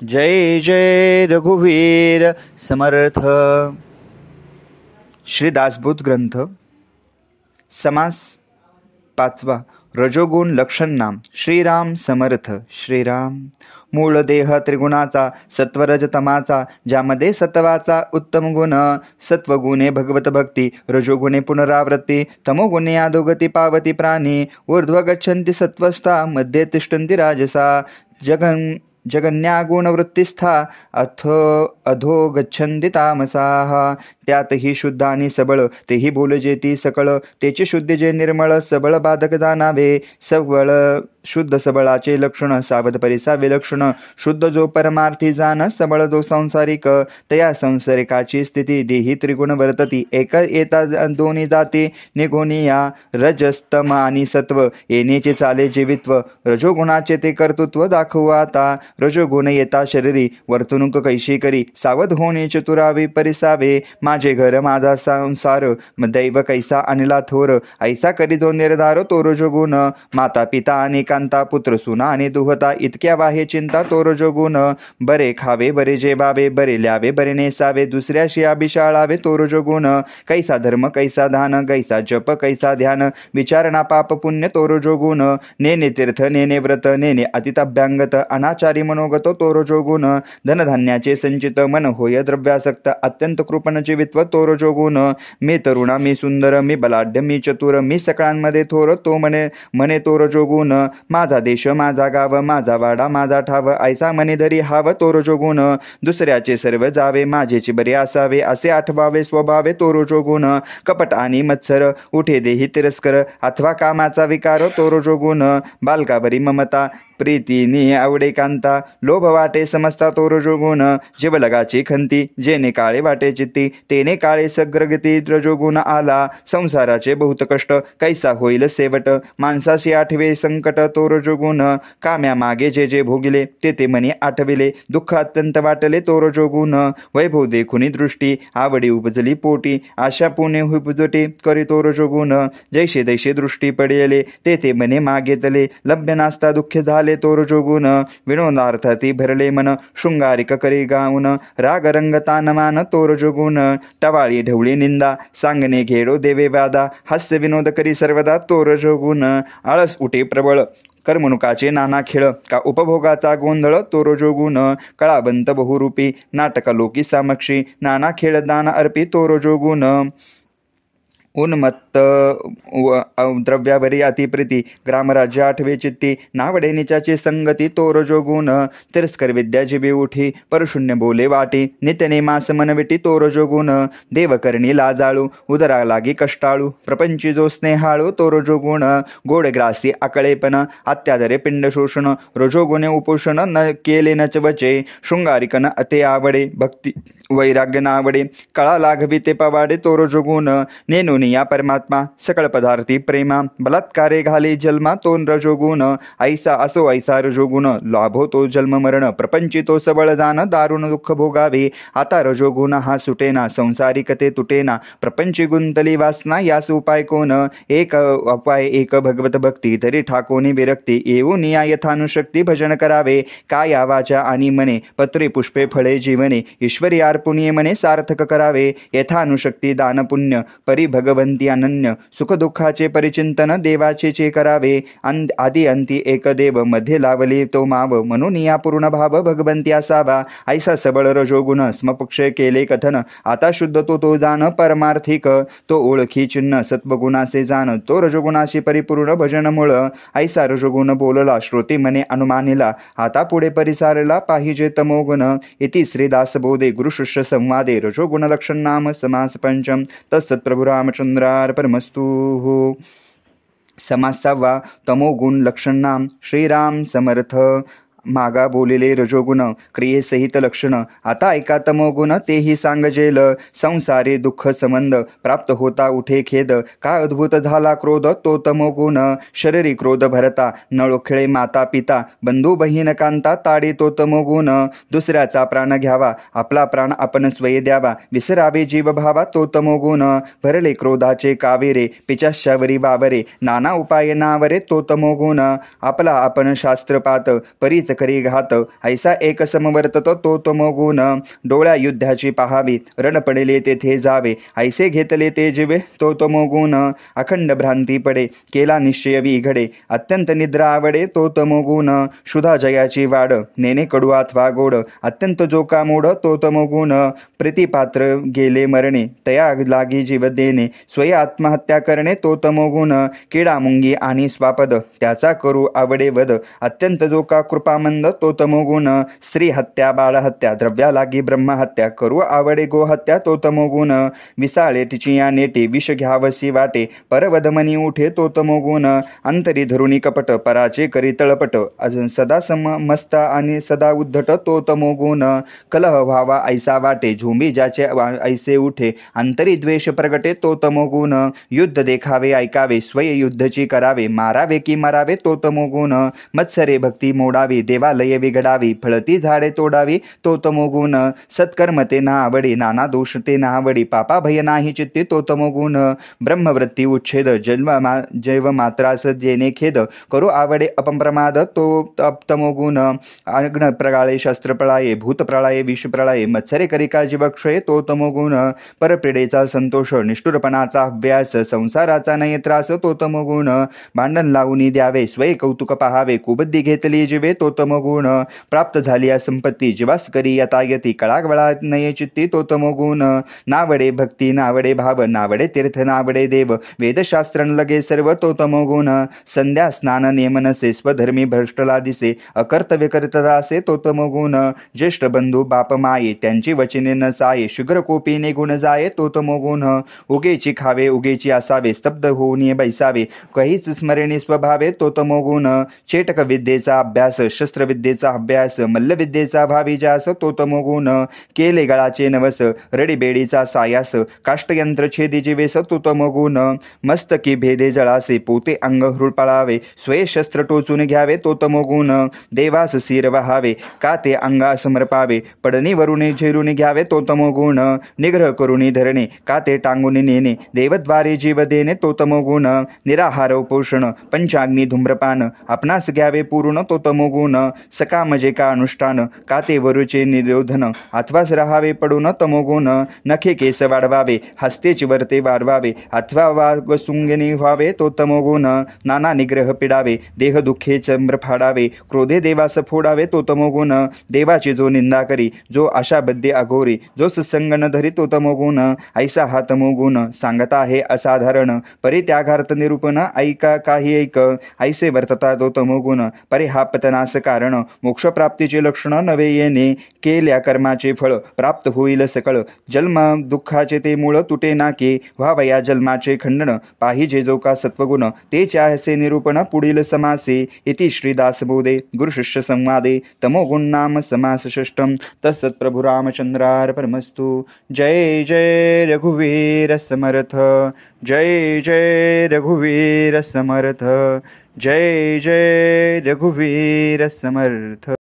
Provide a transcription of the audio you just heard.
जय जय रघुवीर समर्थ. श्री दासबोध ग्रंथ समास 5. रजोगुण लक्षण नाम. श्रीराम समर्थ. श्रीराम मूळ देह त्रिगुणाचा, सत्वरजतमाचा, ज्यामध्ये सत्वाचा उत्तम गुण, सत्वगुणे भगवत भक्ती, रजोगुणे पुनरावृत्ती, तमोगुणे अधोगती पावती प्राणी, ऊर्ध्व गच्छन्ति सत्वस्था, मध्ये तिष्ठन्ति राजसा, जगन्यागुणवृत्तिस्था, अधो गच्छन्ति तामसाः. त्यातही शुद्ध आणि सबळ, तेही बोलजेती सकळ, तेची शुद्धी जे निर्मळ, सबळ बाधक जाणावे. सबळ शुद्ध सबळाचे लक्षण, सावध परिसा विलक्षण, शुद्ध जो परमार्थी जाण, सबळ जो संसारिक, तया संसारिकाची स्थिती, देही त्रिगुण वर्तती, एक येता दोन्ही जाती निगुणिया, रजस्तम आणि सत्व, येण्याचे चाले जीवित्व, रजोगुणाचे ते कर्तृत्व दाखवू आता. रजोगुण येता शरीरी, वर्तणूक कैशी करी, सावध होणे चतुरावे परिसावे. माझे घर माझा संसार, दैव कैसा आणला थोर, ऐसा करी जो निर्धार तो रजोगुण. माता पिता आणि कांता, पुत्र सुना आणि दुहता, इतक्या वाहे चिंता तो रजोगुण. बरे खावे बरे जेवावे, बरे ल्यावे बरे नेसावे, दुसऱ्याशी अभिशाळावे तो रजोगुण. कैसा धर्म कैसा दान, कैसा जप कैसा ध्यान, विचारणा पाप पुण्य तो रजोगुण. नेने तीर्थ नेने व्रत, नेने अतित अभ्यांगत, अनाचारी मनोगत तो रजोगुण. धनधान्याचे संचित, मन होय द्रव्यासक्त, अत्यंत कृपण जीवित्व तो रजोगुण. मी तरुणा मी सुंदर, मी बलाढ्य मी चतुर, मी सकळांमध्ये थोर तो म्हणे तो रजोगुण. माझा देश माझा गाव, माझा वाडा माझा ठाव, ऐसा मने धरी हाव तो रजोगुण. दुसऱ्याचे सर्व जावे, माझेचे बरे असावे, असे आठवावे स्वभावे तो रजोगुण. कपट आणि मत्सर, उठे देही तिरस्कर, अथवा कामाचा विकार तो रजोगुण. बालकावरी ममता, प्रीतीनी आवडे कांता, लोभ वाटे समजता तो रजोगुण. जीवलगाची खंती, जेने काळे वाटे चित्ती, तेने काळे सग्रगती रजोगुण आला. संसाराचे बहुत कष्ट, कैसा होईल सेवट, माणसाशी आठवे संकट तो रजोगुण. काम्या मागे जे जे भोगिले, ते ते मनी आठविले, दुःख अत्यंत वाटले तो रजोगुण. वैभव देखुनी दृष्टी, आवडी उपजली पोटी, आशा पुणे उपजटी करी तो रजोगुण. जैसे दैसे दृष्टी पडेले, ते ते मने मागेतले, लभ्य नास्ता दुःख झाले तो रजोगुण. विनोदार्थाती भरले मन, शृंगारिक करी गाऊन, राग रंग तानमान तो रजोगुण. टवाळी ढवळी निंदा, सांगणे घेडो देवे वादा, हास्य विनोद करी सर्वदा तो रजोगुण. आळस उठे प्रबळ, करमणुकाचे नाना खेळ, का उपभोगाचा गोंधळ तो रजोगुण. कळाबंत बहुरूपी, नाटक लोकी सामक्षी, नाना खेळ दान अर्पी तो रजोगुण. उन्मत्त द्रव्यावरी अतिप्रीती, ग्रामराज्य आठवे चित्ती, नावडे निचाची संगती तो रजोगुण. तिरस्कर विद्या जिबे उठी, परशून्य बोले वाटी, नित्यने मास मनविटी तो रजोगुण. देवकर्णी लाजाळू, उदरा लागी कष्टाळू, प्रपंची जो स्नेहाळू तो रजोगुण. गोडग्रासी आकळेपण, अत्यादरे पिंड शोषण, रजोगुणे उपोषण न केले नच वचे. शृंगारिकन अते आवडे, भक्ती वैराग्य नावडे, कळा लाघवी ते पवाडे तो रजोगुण. नेनू या परमात्मा, सकळ पदार्थी प्रेमा, बलात्कारे घाले जन्मा तो रजोगुण. ऐसा असो ऐसा रजोगुण, लाभो तो जन्म मरण, प्रपंची तो सबळ जाण, दारुण दुःख भोगावे. आता रजोगुण हा सुटेना, संसारिकते तुटेना, प्रपंची गुंतली वासना, यास उपाय कोण. एक उपाय एक भगवत भक्ती, तरी ठाकोनी विरक्ती, येऊन या यथानुशक्ती भजन करावे. काया वाचा आणि मने, पत्रे पुष्पे फळे जीवने, ईश्वरी अर्पुणी मने सार्थक करावे. यथानुशक्ती दान पुण्य, परी भगवंती अनन्य, सुख दुःखाचे परिचिंतन देवाचे करावे. आदी अंती एक देव, मध्ये लावले तो माव, म्हणून या पूर्ण भाव भगवंती असावा. ऐसा सबळ रजोगुण, स्मपक्ष केले कथन, आता शुद्ध तो जाण परमार्थिक. तो ओळखी चिन्ह सत्वगुणाचे जाण, तो रजोगुणाशी परिपूर्ण भजन मूळ. ऐसा रजोगुण बोलला श्रोती मने अनुमानिला, आता पुढे परिसारला पाहिजे तमोगुण. इति श्रीदास बोधे गुरुशिष्य संवादे रजोगुण लक्षण नाम समास पंचम. तत्सत्प्रभु रामचंद्रार्पणमस्तु. समास 6. तमोगुण लक्षण नाम. श्रीराम समर्थ. मागा बोलिले रजोगुण, क्रियेसहित लक्षण, आता ऐका तमोगुण तेही सांगजेल. संसारी दुःख संबंध, प्राप्त होता उठे खेद, का अद्भुत झाला क्रोध तो तमोगुण. शरीरी क्रोध भरता, नळोखळे माता पिता, बंधू बहीण कांता, ताडी तो तमोगुण. दुसऱ्याचा प्राण घ्यावा, आपला प्राण आपण स्वये द्यावा, विसरावे जीव भावा तो तमोगुण. भरले क्रोधाचे कावेरे, पिचाशावरी वावरे, नाना उपाय नावरे तो तमोगुण. आपला आपण शास्त्रपात, परीच खरी घात, ऐसा एक समवर्तत तो तमोगुण, डोळ्या युद्धाची पहावी, रण पडले तेथे जावे, ऐसे घेतले ते जीवे तो तमोगुण, अखंड भ्रांती पडे, केला निश्चय विघडे, अत्यंत निद्रा आवडे तो तमोगुण, शुधा जयाची वाड, नेने कडू अथवा गोड, अत्यंत जोका मूढ तो तमोगुण, प्रीतिपात्र गेले मरणे, तया लागी जीव देणे, स्वय आत्महत्या करणे तो तमोगुण, किडा मुंगी आणि स्वापद, त्याचा करू आवडे वध, अत्यंत जोका कृपामंद तो तमोगुण, स्त्री हत्या बाळहत्या, द्रव्या लागी ब्रह्महत्या, करू आवडे गोहत्या तो तमोगुण, विसाळे टिचिया नेटे, विष घ्यावसी वाटे, परवद मनी उठे तो तमोगुण, अंतरी धरुणी कपट, पराचे करी तळपट, अजून सदा मस्त आणि सदा उद्धट तो तमोगुण, कलह व्हावा ऐसा वाटे, झुंबी ज्याचे ऐसे उठे, अंतरी द्वेष प्रगटे तो तमोगुण, युद्ध देखावे ऐकावे, स्वय युद्धची करावे, मारावे की मरावे तो तमोगुण, मत्सरे भक्ती मोडावी, देवालये बिघडावी, फळती झाडे तोडावी तो तमोगुण, सत्कर्म ते ना आवडी, नाना दोष ते ना आवडी, पापा भय नाही चित्ती तो तमोगुण, ब्रह्मवृत्ती उच्छेद, जैव मात्रास जेने खेद, करू आवडे अपप्रमाद तो तमोगुण, अग्न प्रगाळे शस्त्र प्रळाये, भूत प्रळाये विष प्रळाये, मत्सरे करिका जीवक्षय तो तमोगुण, परप्रीडेचा संतोष, निष्ठुरपणाचा अभ्यास, संसाराचा नये त्रास तो तमोगुण, भांडण लावून द्यावे, स्वय कौतुक पहावे, कुबुद्धी घेतली जीवे तो तमोगुण, प्राप्त झाली संपत्ती, जीवास करी यथायती, कळावळा नये चित्ती तो तमोगुण, नावडे भक्ती नावडे भाव, नावडे तीर्थ नावडे देव, वेदशास्त्र लगे सर्व तो तमोगुण, संध्या स्नान नेम नसे, स्वधर्मी भ्रष्टला दिसे, अकर्तव्य करता असे तो तमोगुण, ज्येष्ठ बंधू बाप माये, त्यांची वचने न साये, शुग्र कोपीने गुण जाये तो तमोगुण, उगेची खावे उगेची असावे, स्तब्ध होऊन बैसावे, काहीच स्मरणी स्वभावे तो तमोगुण, चेटक विद्येचा अभ्यास, शस्त्रविद्येचा अभ्यास, मल्लविद्येचा भावी जास तो तमोगुण, केले गळाचे नवस, रडीबेडीचा सायास, काष्टयंत्र छेदी जीवेस तो तमोगुण, मस्तकी भेदे जळासे, पोते अंग हुळपळावे, स्वय शस्त्र टोचून घ्यावे तो तमोगुण, देवास सिर वहावे, का ते अंगा समर्पावे, पडणी वरुणे झेरून घ्यावे तो तमोगुण, निग्रह करुणी धरणे, का ते टांगून नेणे, देवद्वारे जीव देणे तो तमोगुण, निराहार उपोषण, पंचाग्नी धूम्रपान, आपणास घ्यावे पूर्ण तो तमोगुण, सकाम जे का अनुष्ठान, का ते वरुचे निरोधन, अथवाच राहावे पडून तमोगुण, नखे केस वाढवावे, हस्तेची वर्ते वाढवावे, अथवा वाग सुंगणी व्हावे तो तमोगुण, नाना निग्रह पिडावे, देह दुःखे चंद्र फाडावे, क्रोधे देवास फोडावे तो तमोगुण, देवाची जो निंदा करी, जो अशाबद्धे अघोरी, जो सत्संग न धरी तो तमोगुण, ऐसा हा तमोगुण, सांगता आहे असाधारण, परित्यागार्थ निरूपण, ऐका काही ऐक, ऐसे वर्तता तो तमोगुण, परे हा पतनास कारण, मोक्षप्राप्तीचे लक्षण नवे येणे, केल्या कर्माचे फळ प्राप्त होईल सकळ, जन्म दुःखाचे ते मूळ तुटे नाके, व्हावया जन्माचे खंडन, पाहिजे जो का सत्वगुण, ते चाहसे निरूपण पुढील समासे, इति श्रीदासबोधे गुरुशिष्य संवादे तमोगुण नाम समास षष्ठम, तत्सत् प्रभु रामचंद्रार्पणमस्तु। जय जय रघुवीर समर्थ, जय जय रघुवीर समर्थ, जय जय रघुवीर समर्थ।